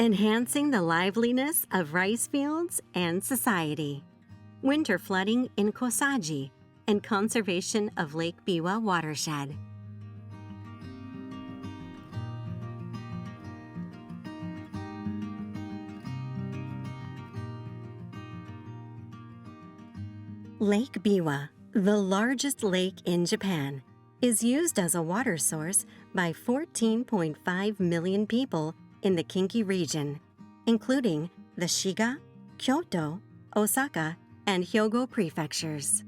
enhancing the liveliness of rice fields and society, winter flooding in Kosaji, and conservation of Lake Biwa watershed. Lake Biwa, the largest lake in Japan, is used as a water source by 14.5 million people in the Kinki region, including the Shiga, Kyoto, Osaka, and Hyogo prefectures.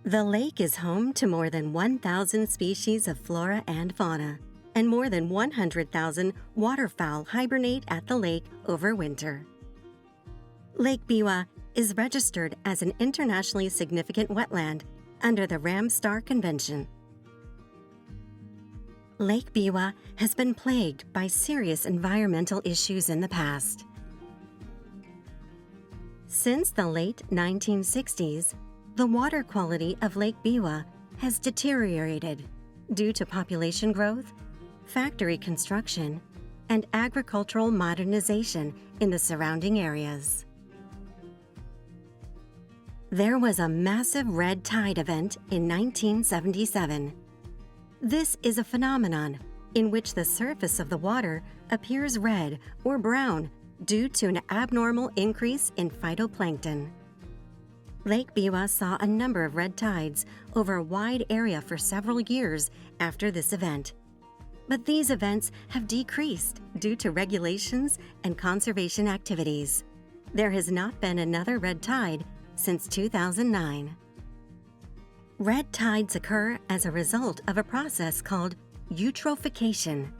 The lake is home to more than 1,000 species of flora and fauna, and more than 100,000 waterfowl hibernate at the lake over winter. Lake Biwa is registered as an internationally significant wetland under the Ramsar Convention. Lake Biwa has been plagued by serious environmental issues in the past. Since the late 1960s, the water quality of Lake Biwa has deteriorated due to population growth, factory construction, and agricultural modernization in the surrounding areas. There was a massive red tide event in 1977. This is a phenomenon in which the surface of the water appears red or brown due to an abnormal increase in phytoplankton. Lake Biwa saw a number of red tides over a wide area for several years after this event. But these events have decreased due to regulations and conservation activities. There has not been another red tide since 2009. Red tides occur as a result of a process called eutrophication.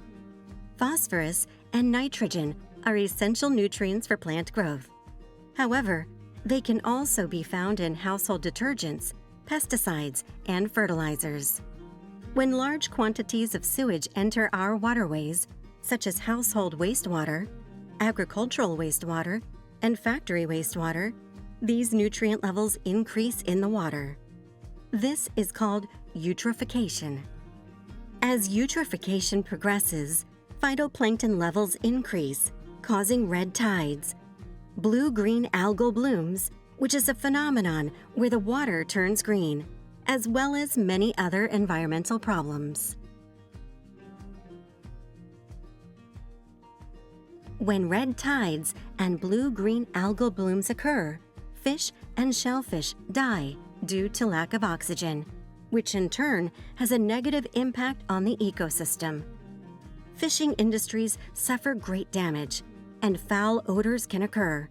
Phosphorus and nitrogen are essential nutrients for plant growth. However, they can also be found in household detergents, pesticides, and fertilizers. When large quantities of sewage enter our waterways, such as household wastewater, agricultural wastewater, and factory wastewater, these nutrient levels increase in the water. This is called eutrophication. As eutrophication progresses, phytoplankton levels increase, causing red tides, blue-green algal blooms, which is a phenomenon where the water turns green, as well as many other environmental problems. When red tides and blue-green algal blooms occur, fish and shellfish die due to lack of oxygen, which in turn has a negative impact on the ecosystem. Fishing industries suffer great damage, and foul odors can occur.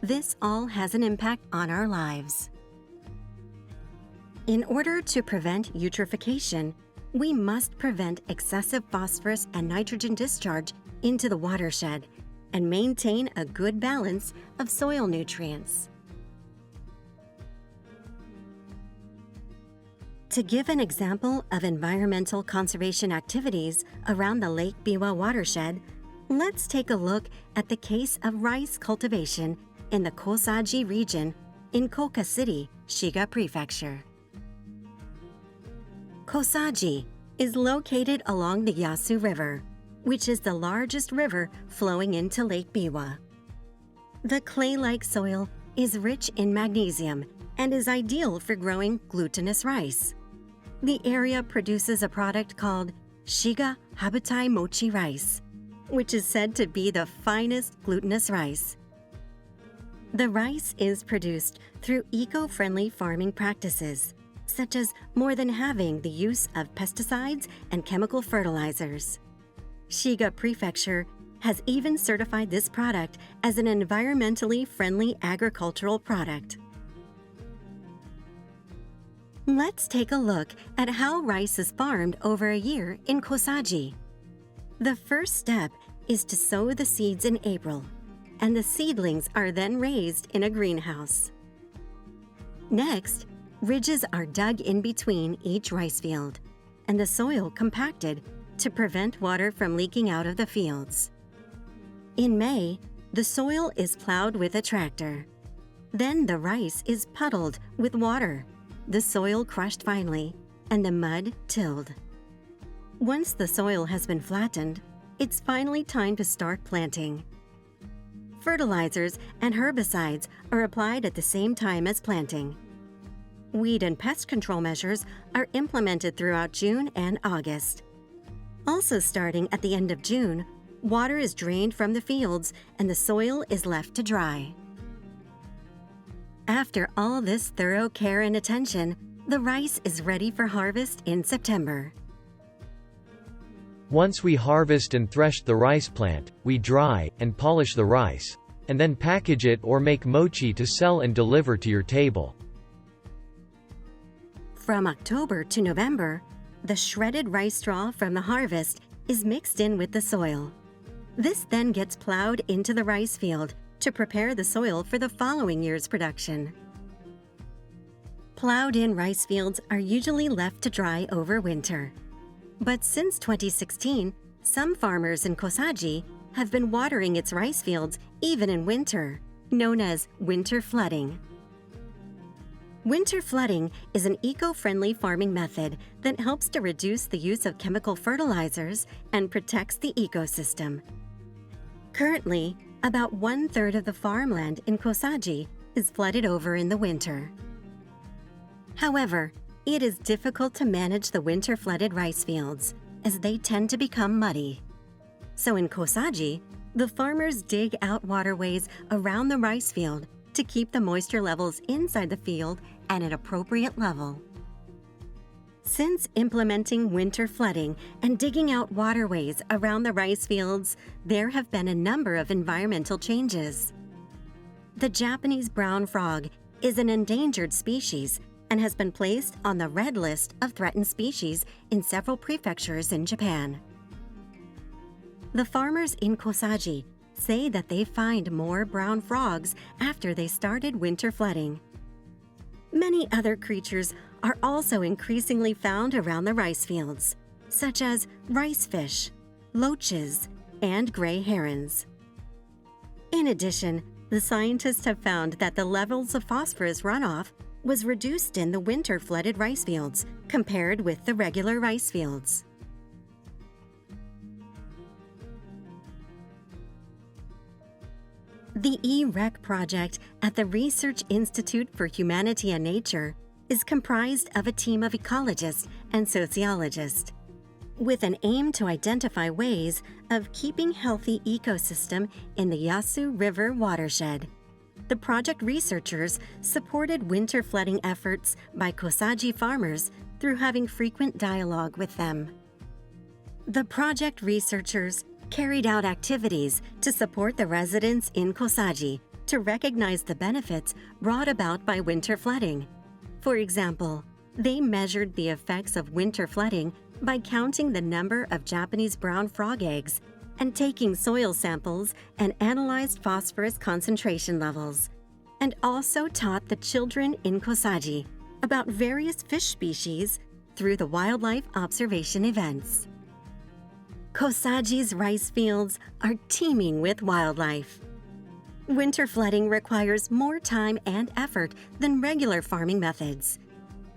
This all has an impact on our lives. In order to prevent eutrophication, we must prevent excessive phosphorus and nitrogen discharge into the watershed and maintain a good balance of soil nutrients. To give an example of environmental conservation activities around the Lake Biwa watershed, let's take a look at the case of rice cultivation in the Kosaji region in Koka City, Shiga Prefecture. Kosaji is located along the Yasu River, which is the largest river flowing into Lake Biwa. The clay-like soil is rich in magnesium and is ideal for growing glutinous rice. The area produces a product called Shiga Habutai Mochi rice, which is said to be the finest glutinous rice. The rice is produced through eco-friendly farming practices, such as more than halving the use of pesticides and chemical fertilizers. Shiga Prefecture has even certified this product as an environmentally friendly agricultural product. Let's take a look at how rice is farmed over a year in Kosaji. The first step is to sow the seeds in April, and the seedlings are then raised in a greenhouse. Next, ridges are dug in between each rice field, and the soil compacted to prevent water from leaking out of the fields. In May, the soil is plowed with a tractor. Then the rice is puddled with water, the soil crushed finely, and the mud tilled. Once the soil has been flattened, it's finally time to start planting. Fertilizers and herbicides are applied at the same time as planting. Weed and pest control measures are implemented throughout June and August. Also starting at the end of June, water is drained from the fields and the soil is left to dry. After all this thorough care and attention, the rice is ready for harvest in September. Once we harvest and thresh the rice plant, we dry and polish the rice, and then package it or make mochi to sell and deliver to your table. From October to November, the shredded rice straw from the harvest is mixed in with the soil. This then gets plowed into the rice field to prepare the soil for the following year's production. Plowed-in rice fields are usually left to dry over winter. But since 2016, some farmers in Kosaji have been watering its rice fields even in winter, known as winter flooding. Winter flooding is an eco-friendly farming method that helps to reduce the use of chemical fertilizers and protects the ecosystem. Currently, about 1/3 of the farmland in Kosaji is flooded over in the winter. However, it is difficult to manage the winter-flooded rice fields, as they tend to become muddy. So in Kosaji, the farmers dig out waterways around the rice field to keep the moisture levels inside the field at an appropriate level. Since implementing winter flooding and digging out waterways around the rice fields, there have been a number of environmental changes. The Japanese brown frog is an endangered species and has been placed on the red list of threatened species in several prefectures in Japan. The farmers in Kosaji say that they find more brown frogs after they started winter flooding. Many other creatures are also increasingly found around the rice fields, such as rice fish, loaches, and gray herons. In addition, the scientists have found that the levels of phosphorus runoff was reduced in the winter-flooded rice fields compared with the regular rice fields. The E-REC project at the Research Institute for Humanity and Nature is comprised of a team of ecologists and sociologists, with an aim to identify ways of keeping healthy ecosystem in the Yasu River watershed. The project researchers supported winter flooding efforts by Kosaji farmers through having frequent dialogue with them. The project researchers carried out activities to support the residents in Kosaji to recognize the benefits brought about by winter flooding. For example, they measured the effects of winter flooding by counting the number of Japanese brown frog eggs and taking soil samples and analyzed phosphorus concentration levels, and also taught the children in Kosaji about various fish species through the wildlife observation events. Kosaji's rice fields are teeming with wildlife. Winter flooding requires more time and effort than regular farming methods.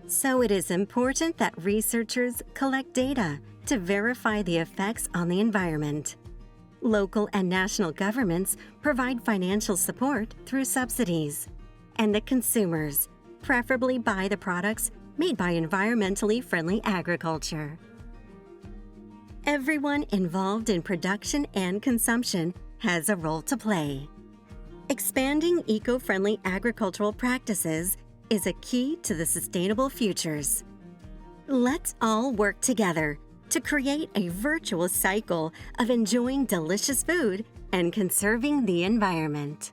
So it is important that researchers collect data to verify the effects on the environment. Local and national governments provide financial support through subsidies, and the consumers preferably buy the products made by environmentally friendly agriculture. Everyone involved in production and consumption has a role to play. Expanding eco-friendly agricultural practices is a key to the sustainable futures. Let's all work together to create a virtuous cycle of enjoying delicious food and conserving the environment.